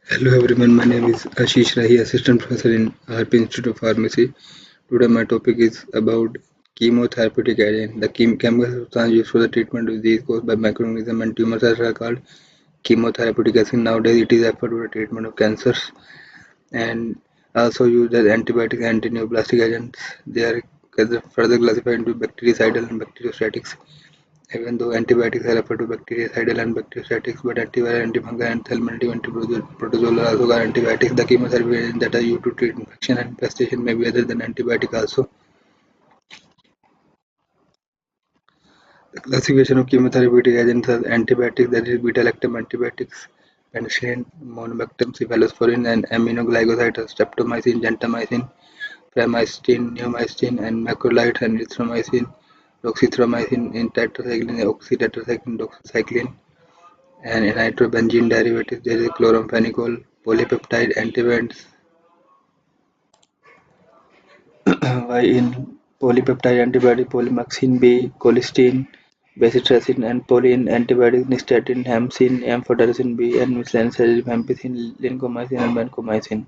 Hello everyone, my name is Ashish Rahi, Assistant Professor in RPIIT Institute of Pharmacy. Today my topic is about chemotherapeutic agent. The chemical substance used for the treatment of disease caused by microorganisms and tumors are called chemotherapeutic agent. Nowadays it is referred to the treatment of cancers and also used as antibiotic and antineoplastic agents. They are further classified into bactericidal and bacteriostatics. Even though antibiotics are referred to bactericidal and bacteriostatics, but antiviral, antifungal, and thermolytic antiprotozoal are also called antibiotics. The chemotherapy agents that are used to treat infection and infestation may be other than antibiotic also. The classification of chemotherapeutic agents as antibiotics, that is beta-lactam antibiotics, penicillin, monobactam, cephalosporin, and aminoglycosides, streptomycin, gentamicin, pramycin, neomycin, and macrolides, and erythromycin, doxythromycin, in tetracycline, oxytetracycline, doxycycline, and in nitrobenzene derivatives there is chloramphenicol, polypeptide antibodies, while in polypeptide antibody polymyxin B, colistin, bacitracin, and polyene antibodies nystatin, hampsin, amphotericin B, and miscellaneous ampicillin, lincomycin, and vancomycin.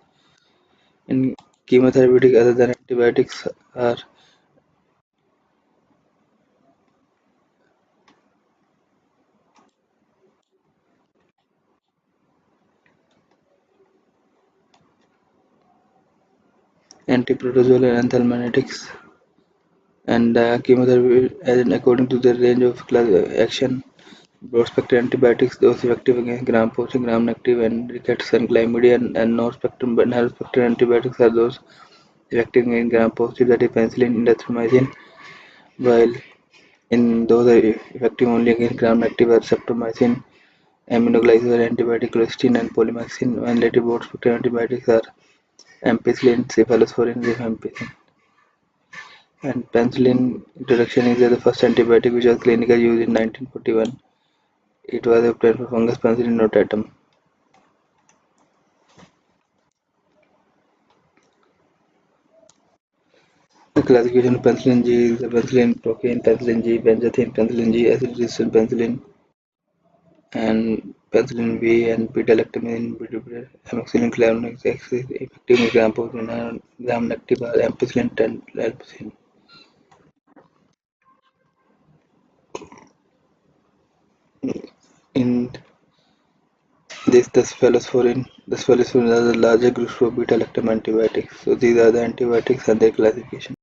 In chemotherapeutic other than antibiotics are antiprotozoal and anthelmintics, and chemotherapy agent according to the range of action. Broad-spectrum antibiotics, those effective against gram-positive, gram-negative, and rickets and chlamydia, and narrow-spectrum antibiotics are those effective against gram-positive, that is penicillin, erythromycin, while in those are effective only against gram-negative are streptomycin, aminoglycoside antibiotic, colistin, and polymyxin, and later broad-spectrum antibiotics are ampicillin, cephalosporin, rifampicin. And penicillin introduction is the first antibiotic which was clinically used in 1941. It was obtained for fungus Penicillin notatum. The classification of penicillin G is the penicillin procaine, penicillin G, benzathine, penicillin G, acid-resistant penicillin, and penicillin V, and beta-lactam, amoxicillin, clavulanate, effective gram-positive, gram-negative, or ampicillin, and ampicillin. In this, the cephalosporin are the larger group of beta-lactam antibiotics. So these are the antibiotics and their classification.